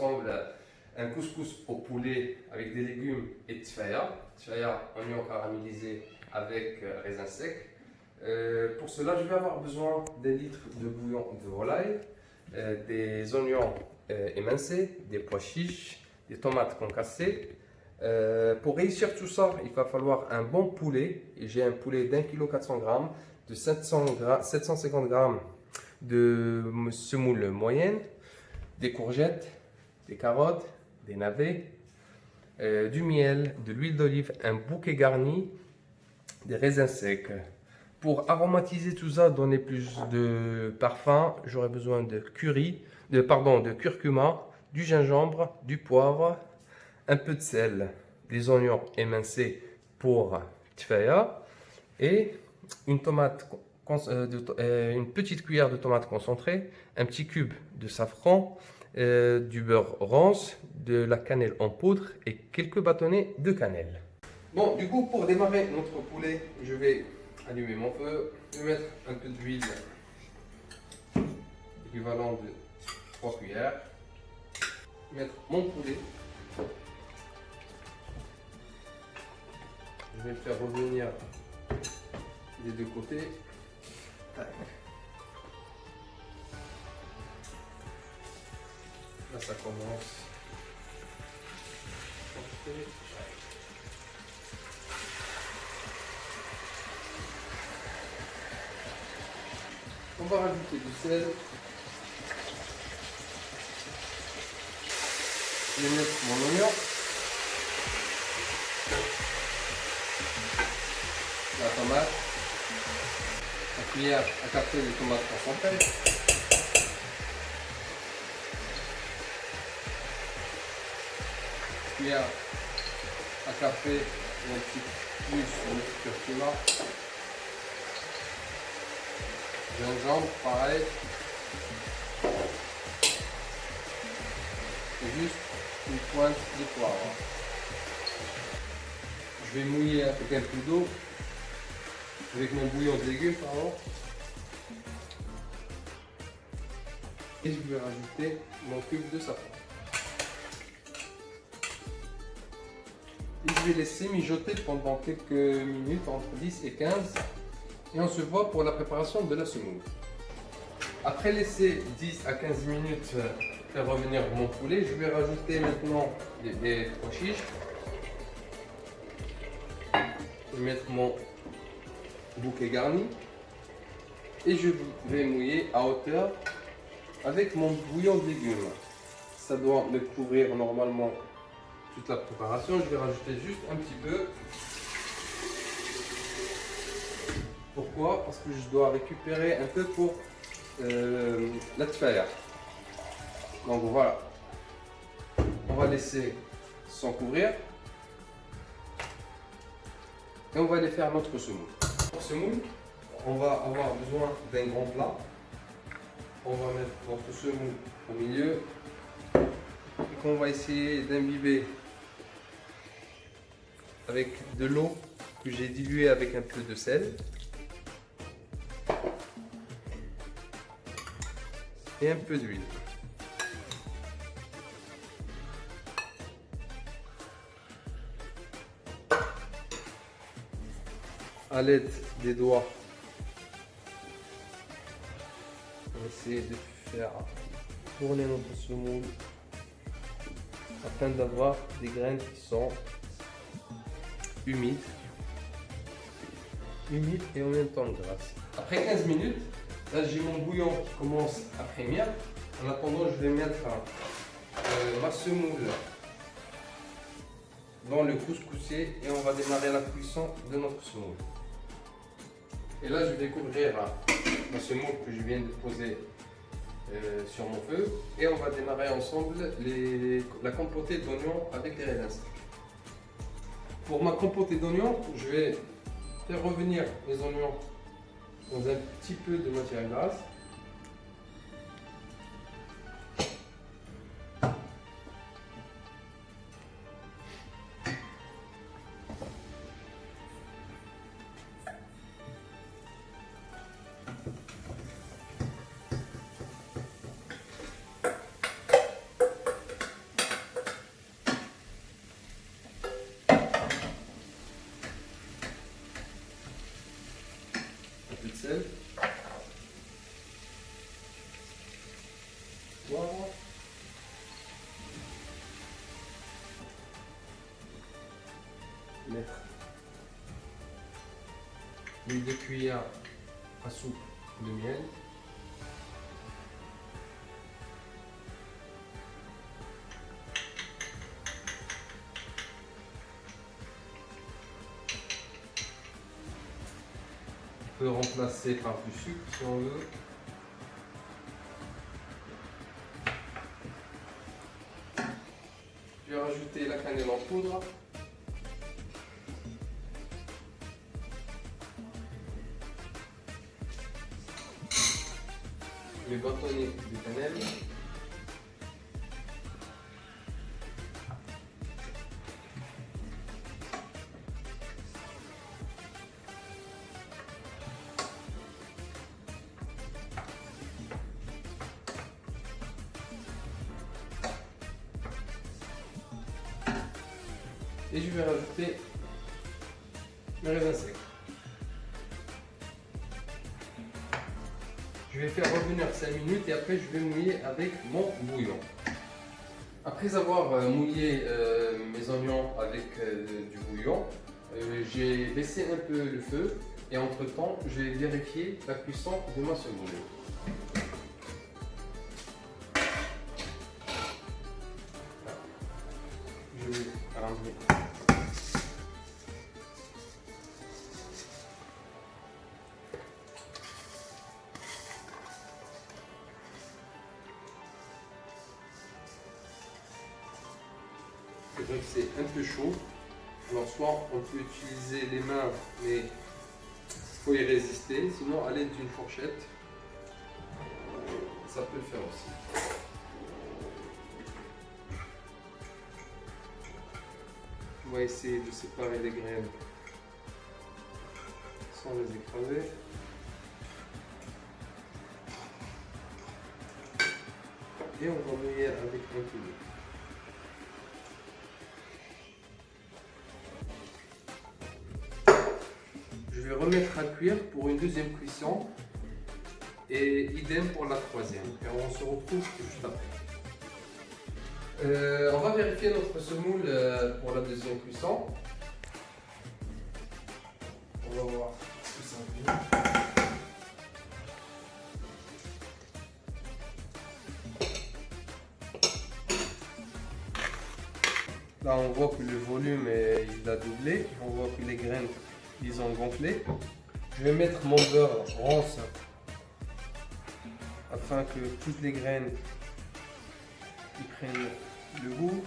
ensemble un couscous au poulet avec des légumes et tfaya, oignon caramélisé avec raisin sec. Pour cela, je vais avoir besoin d'un litre de bouillon de volaille, des oignons émincés, des pois chiches, des tomates concassées. Pour réussir tout ça, il va falloir un bon poulet. J'ai un poulet d'1 kg 400 g, de 750 g de semoule moyenne, des courgettes, des carottes, des navets, du miel, de l'huile d'olive, un bouquet garni, des raisins secs. Pour aromatiser tout ça, donner plus de parfum, j'aurai besoin de de curcuma, du gingembre, du poivre, un peu de sel, des oignons émincés pour tfaya et une une petite cuillère de tomate concentrée, un petit cube de safran, du beurre rance, de la cannelle en poudre et quelques bâtonnets de cannelle. Bon, du coup, pour démarrer notre poulet, je vais allumer mon feu, je vais mettre un peu d'huile, équivalent de 3 cuillères, mettre mon poulet. Je vais le faire revenir des deux côtés. Tac. Là, ça commence. On va rajouter du sel. Je vais mettre mon oignon. La tomate. La cuillère à café de tomates concentrées. Cuillère à café et un petit plus de curcuma. Gingembre, pareil. Et juste une pointe de poivre. Je vais mouiller avec un peu d'eau, avec mon bouillon de légumes, pardon. Et je vais rajouter mon cube de safran. Et je vais laisser mijoter pendant quelques minutes, entre 10 et 15. Et on se voit pour la préparation de la semoule. Après laisser 10 à 15 minutes faire revenir mon poulet, je vais rajouter maintenant des pois chiches. Je vais mettre mon bouquet garni. Et je vais mouiller à hauteur avec mon bouillon de légumes. Ça doit me couvrir normalement toute la préparation. Je vais rajouter juste un petit peu. Pourquoi? Parce que je dois récupérer un peu pour la tfaya. Donc voilà. On va laisser sans couvrir. Et on va aller faire notre semoule. Pour semoule, on va avoir besoin d'un grand plat. On va mettre notre semoule au milieu. Et qu'on va essayer d'imbiber avec de l'eau que j'ai diluée avec un peu de sel. Et un peu d'huile. À l'aide des doigts, on va essayer de faire tourner notre semoule afin d'avoir des graines qui sont humides et en même temps grasses. Après 15 minutes, là j'ai mon bouillon qui commence à frémir. En attendant, je vais mettre ma semoule dans le couscoussier et on va démarrer la cuisson de notre semoule. Et là, je vais couvrir ma semoule que je viens de poser sur mon feu et on va démarrer ensemble la compotée d'oignons avec les raisins. Pour ma compotée d'oignons, je vais faire revenir les oignons dans un petit peu de matière grasse. poivre. Mettre les 2 cuillères à soupe de miel. On peut remplacer par du sucre si on veut. Je vais rajouter la cannelle en poudre. Je vais bâtonner de cannelle. Et je vais rajouter mes raisins secs. Je vais faire revenir 5 minutes et après je vais mouiller avec mon bouillon. Après avoir mouillé mes oignons avec du bouillon, j'ai baissé un peu le feu et entre temps je vais vérifier la cuisson de ma semoule. Je vais ramener. C'est vrai que c'est un peu chaud. Alors soit on peut utiliser les mains, mais il faut y résister. Sinon à l'aide d'une fourchette, ça peut le faire aussi. On va essayer de séparer les graines sans les écraser. Et on va mouiller avec un peu d'eau. Je vais remettre à cuire pour une deuxième cuisson et idem pour la troisième. Et on se retrouve juste après. On va vérifier notre semoule pour la deuxième cuisson. On va voir si ça va. Là, on voit que le volume il a doublé. On voit que les graines ils ont gonflé. Je vais mettre mon beurre ronce afin que toutes les graines ils prennent le goût.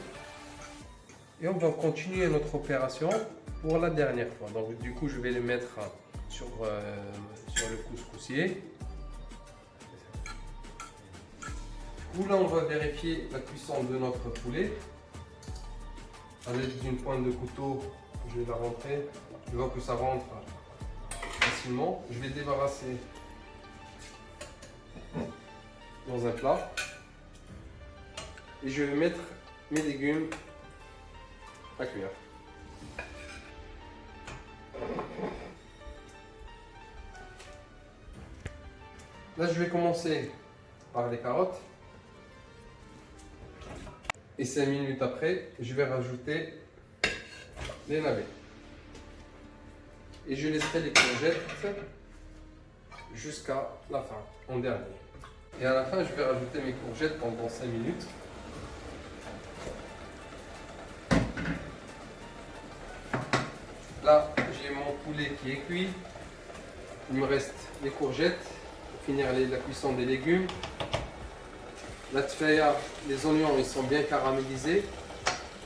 Et on va continuer notre opération pour la dernière fois. Donc du coup je vais les mettre sur le couscoussier. Où là on va vérifier la cuisson de notre poulet. À l'aide d'une pointe de couteau, je vais la rentrer. Je vois que ça rentre facilement. Je vais débarrasser dans un plat. Et je vais mettre mes légumes à cuire. Là, je vais commencer par les carottes. Et 5 minutes après, je vais rajouter les navets. Et je laisserai les courgettes jusqu'à la fin, en dernier. Et à la fin, je vais rajouter mes courgettes pendant 5 minutes. Là, j'ai mon poulet qui est cuit. Il me reste les courgettes pour finir la cuisson des légumes. La tfaya, les oignons, ils sont bien caramélisés.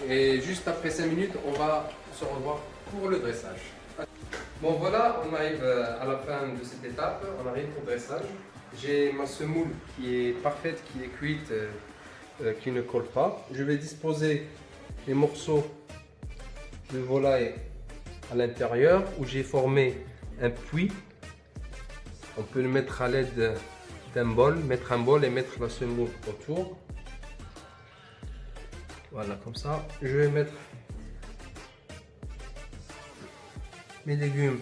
Et juste après 5 minutes, on va se revoir pour le dressage. Bon voilà, on arrive à la fin de cette étape, on arrive au dressage. J'ai ma semoule qui est parfaite, qui est cuite, qui ne colle pas. Je vais disposer les morceaux de volaille à l'intérieur où j'ai formé un puits. On peut le mettre à l'aide d'un bol, mettre un bol et mettre la semoule autour. Voilà, comme ça. Je vais mettre mes légumes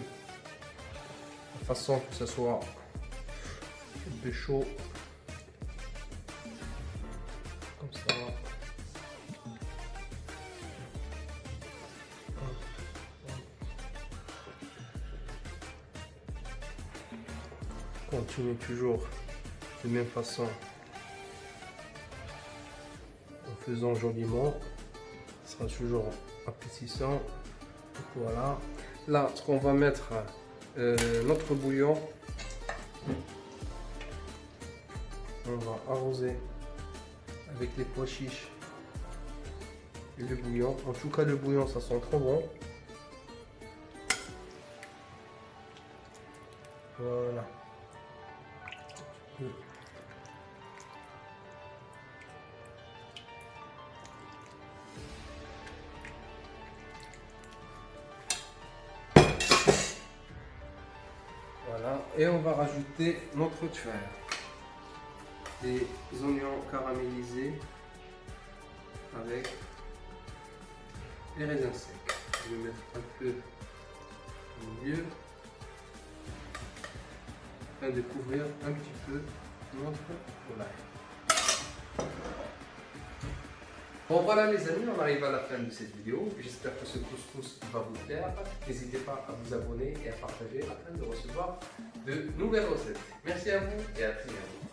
de façon que ce soit un peu chaud. comme ça. Continuez toujours de même façon en faisant joliment, ce sera toujours appétissant. Donc voilà, là ce qu'on va mettre notre bouillon, on va arroser avec les pois chiches et le bouillon. En tout cas le bouillon ça sent trop bon. Voilà. Voilà, et on va rajouter notre tuile, des oignons caramélisés avec les raisins secs. Je vais mettre un peu au milieu afin de couvrir un petit peu notre volaille. Bon voilà les amis, on arrive à la fin de cette vidéo. J'espère que ce couscous va vous plaire. N'hésitez pas à vous abonner et à partager afin de recevoir de nouvelles recettes. Merci à vous et à très bientôt.